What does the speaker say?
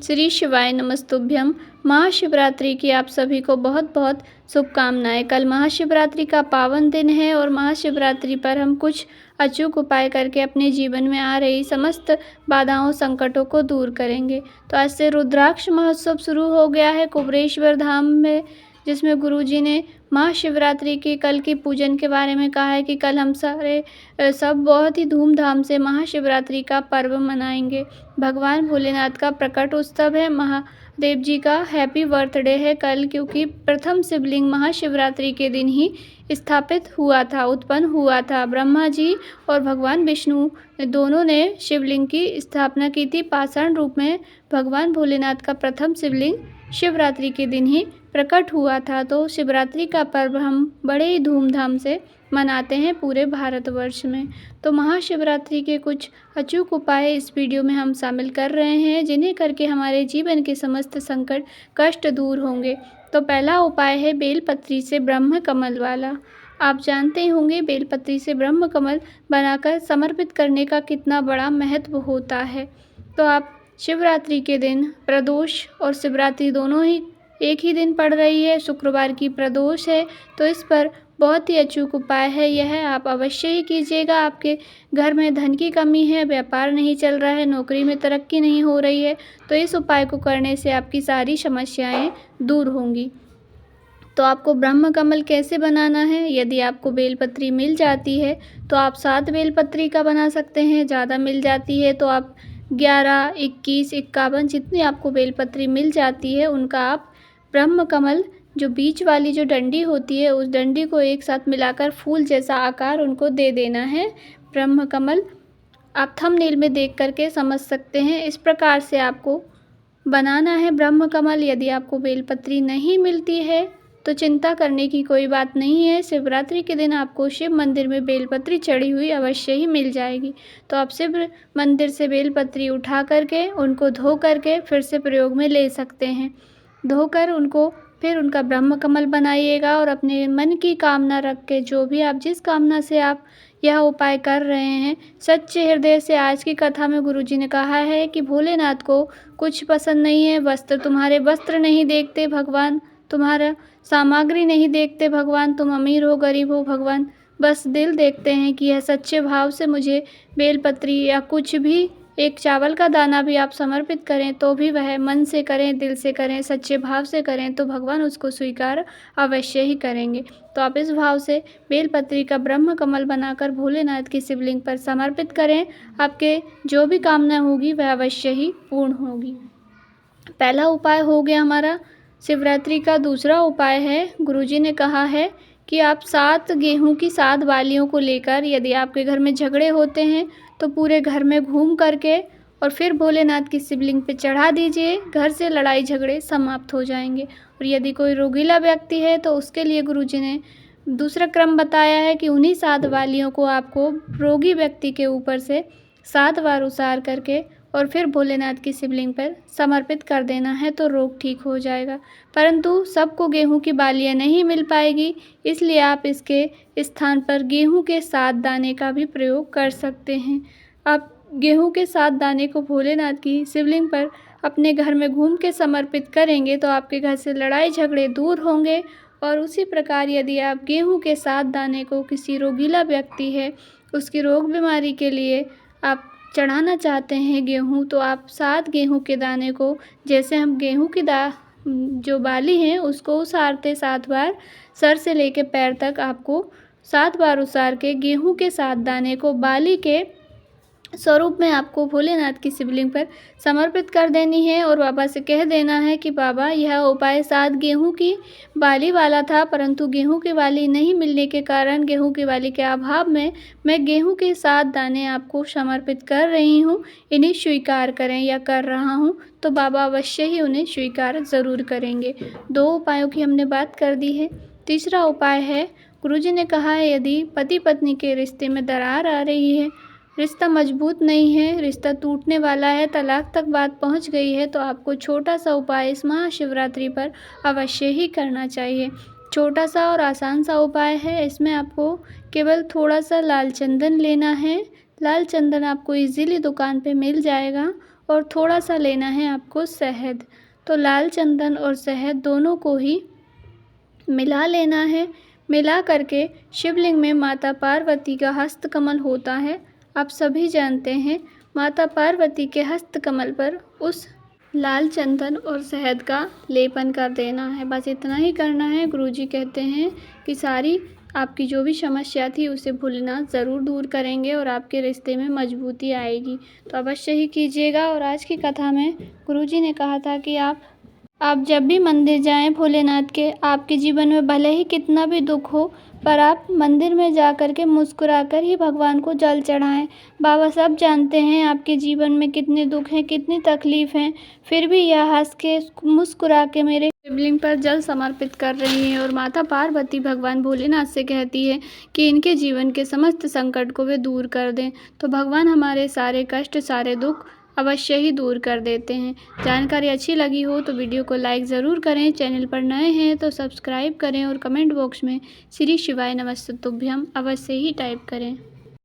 श्री शिवाय नमस्तुभ्यम। महाशिवरात्रि की आप सभी को बहुत बहुत शुभकामनाएं। कल महाशिवरात्रि का पावन दिन है और महाशिवरात्रि पर हम कुछ अचूक उपाय करके अपने जीवन में आ रही समस्त बाधाओं संकटों को दूर करेंगे। तो आज से रुद्राक्ष महोत्सव शुरू हो गया है कुबरेश्वर धाम में, जिसमें गुरुजी ने महाशिवरात्रि की कल की पूजन के बारे में कहा है कि कल हम सब बहुत ही धूमधाम से महाशिवरात्रि का पर्व मनाएंगे। भगवान भोलेनाथ का प्रकट उत्सव है, महादेव जी का हैप्पी बर्थडे है कल, क्योंकि प्रथम शिवलिंग महाशिवरात्रि के दिन ही स्थापित हुआ था, उत्पन्न हुआ था। ब्रह्मा जी और भगवान विष्णु दोनों ने शिवलिंग की स्थापना की थी। पाषाण रूप में भगवान भोलेनाथ का प्रथम शिवलिंग शिवरात्रि के दिन ही प्रकट हुआ था। तो शिवरात्रि का पर्व हम बड़े ही धूमधाम से मनाते हैं पूरे भारतवर्ष में। तो महाशिवरात्रि के कुछ अचूक उपाय इस वीडियो में हम शामिल कर रहे हैं, जिन्हें करके हमारे जीवन के समस्त संकट कष्ट दूर होंगे। तो पहला उपाय है बेलपत्री से ब्रह्म कमल वाला। आप जानते होंगे बेलपत्री से ब्रह्म कमल बनाकर समर्पित करने का कितना बड़ा महत्व होता है। तो आप शिवरात्रि के दिन, प्रदोष और शिवरात्रि दोनों ही एक ही दिन पड़ रही है, शुक्रवार की प्रदोष है, तो इस पर बहुत ही अचूक उपाय है यह आप अवश्य ही कीजिएगा। आपके घर में धन की कमी है, व्यापार नहीं चल रहा है, नौकरी में तरक्की नहीं हो रही है, तो इस उपाय को करने से आपकी सारी समस्याएं दूर होंगी। तो आपको ब्रह्म कमल कैसे बनाना है? यदि आपको बेलपत्री मिल जाती है तो आप 7 बेलपत्री का बना सकते हैं। ज़्यादा मिल जाती है तो आप 11, 21, 51 जितनी आपको बेलपत्री मिल जाती है उनका आप ब्रह्म कमल, जो बीच वाली जो डंडी होती है, उस डंडी को एक साथ मिलाकर फूल जैसा आकार उनको दे देना है। ब्रह्म कमल आप थंबनेल में देख करके समझ सकते हैं। इस प्रकार से आपको बनाना है ब्रह्म कमल। यदि आपको बेलपत्री नहीं मिलती है तो चिंता करने की कोई बात नहीं है। शिवरात्रि के दिन आपको शिव मंदिर में बेलपत्री चढ़ी हुई अवश्य ही मिल जाएगी। तो आप शिव मंदिर से बेलपत्री उठा करके उनको धो करके फिर से प्रयोग में ले सकते हैं। धोकर उनको फिर उनका ब्रह्म कमल बनाइएगा और अपने मन की कामना रख के, जो भी आप जिस कामना से आप यह उपाय कर रहे हैं, सच्चे हृदय से। आज की कथा में गुरुजी ने कहा है कि भोलेनाथ को कुछ पसंद नहीं है, वस्त्र, तुम्हारे वस्त्र नहीं देखते भगवान, तुम्हारा सामग्री नहीं देखते भगवान, तुम अमीर हो गरीब हो भगवान, बस दिल देखते हैं कि यह सच्चे भाव से मुझे बेलपत्री या कुछ भी, एक चावल का दाना भी आप समर्पित करें तो भी वह मन से करें, दिल से करें, सच्चे भाव से करें तो भगवान उसको स्वीकार अवश्य ही करेंगे। तो आप इस भाव से बेलपत्री का ब्रह्म कमल बनाकर भोलेनाथ की शिवलिंग पर समर्पित करें। आपके जो भी कामना होगी वह अवश्य ही पूर्ण होगी। पहला उपाय हो गया हमारा शिवरात्रि का। दूसरा उपाय है, गुरुजी ने कहा है कि आप 7 गेहूं की 7 बालियों को लेकर, यदि आपके घर में झगड़े होते हैं तो पूरे घर में घूम करके और फिर भोलेनाथ की शिवलिंग पे चढ़ा दीजिए। घर से लड़ाई झगड़े समाप्त हो जाएंगे। और यदि कोई रोगीला व्यक्ति है तो उसके लिए गुरुजी ने दूसरा क्रम बताया है कि उन्हीं 7 बालियों को आपको रोगी व्यक्ति के ऊपर से 7 बार उसार करके और फिर भोलेनाथ की शिवलिंग पर समर्पित कर देना है, तो रोग ठीक हो जाएगा। परंतु सबको गेहूं की बालियां नहीं मिल पाएगी, इसलिए आप इसके स्थान पर गेहूं के 7 दाने का भी प्रयोग कर सकते हैं। आप गेहूं के 7 दाने को भोलेनाथ की शिवलिंग पर अपने घर में घूम के समर्पित करेंगे तो आपके घर से लड़ाई झगड़े दूर होंगे। और उसी प्रकार यदि आप गेहूं के 7 दाने को किसी रोगीला व्यक्ति है, उसकी रोग बीमारी के लिए आप चढ़ाना चाहते हैं गेहूं, तो आप 7 गेहूं के दाने को, जैसे हम गेहूं की जो बाली हैं उसको उसारते 7 बार, सर से लेकर पैर तक आपको 7 बार उसार के गेहूं के 7 दाने को बाली के स्वरूप में आपको भोलेनाथ की शिवलिंग पर समर्पित कर देनी है। और बाबा से कह देना है कि बाबा, यह उपाय 7 गेहूं की बाली वाला था, परंतु गेहूं की बाली नहीं मिलने के कारण, गेहूं की बाली के अभाव में मैं गेहूं के 7 दाने आपको समर्पित कर रही हूं, इन्हें स्वीकार करें या कर रहा हूं। तो बाबा अवश्य ही उन्हें स्वीकार ज़रूर करेंगे। 2 उपायों की हमने बात कर दी है। तीसरा उपाय है, गुरुजी ने कहा है यदि पति पत्नी के रिश्ते में दरार आ रही है, रिश्ता मजबूत नहीं है, रिश्ता टूटने वाला है, तलाक तक बात पहुंच गई है, तो आपको छोटा सा उपाय इस महाशिवरात्रि पर अवश्य ही करना चाहिए। छोटा सा और आसान सा उपाय है। इसमें आपको केवल थोड़ा सा लाल चंदन लेना है। लाल चंदन आपको इजीली दुकान पे मिल जाएगा और थोड़ा सा लेना है आपको शहद। तो लाल चंदन और शहद दोनों को ही मिला लेना है। मिला करके शिवलिंग में माता पार्वती का हस्तकमल होता है, आप सभी जानते हैं। माता पार्वती के हस्तकमल पर उस लाल चंदन और शहद का लेपन कर देना है। बस इतना ही करना है। गुरुजी कहते हैं कि सारी आपकी जो भी समस्या थी उसे भूलना ज़रूर दूर करेंगे और आपके रिश्ते में मजबूती आएगी। तो अवश्य ही कीजिएगा। और आज की कथा में गुरुजी ने कहा था कि आप जब भी मंदिर जाएं भोलेनाथ के, आपके जीवन में भले ही कितना भी दुख हो, पर आप मंदिर में जा कर के मुस्कुराकर ही भगवान को जल चढ़ाएं। बाबा सब जानते हैं आपके जीवन में कितने दुख हैं, कितनी तकलीफ़ हैं, फिर भी यह हंस के मुस्कुरा के मेरे शिवलिंग पर जल समर्पित कर रही हैं। और माता पार्वती भगवान भोलेनाथ से कहती है कि इनके जीवन के समस्त संकट को वे दूर कर दें। तो भगवान हमारे सारे कष्ट, सारे दुख अवश्य ही दूर कर देते हैं। जानकारी अच्छी लगी हो तो वीडियो को लाइक ज़रूर करें। चैनल पर नए हैं तो सब्सक्राइब करें और कमेंट बॉक्स में श्री शिवाय नमस्तुभ्यम अवश्य ही टाइप करें।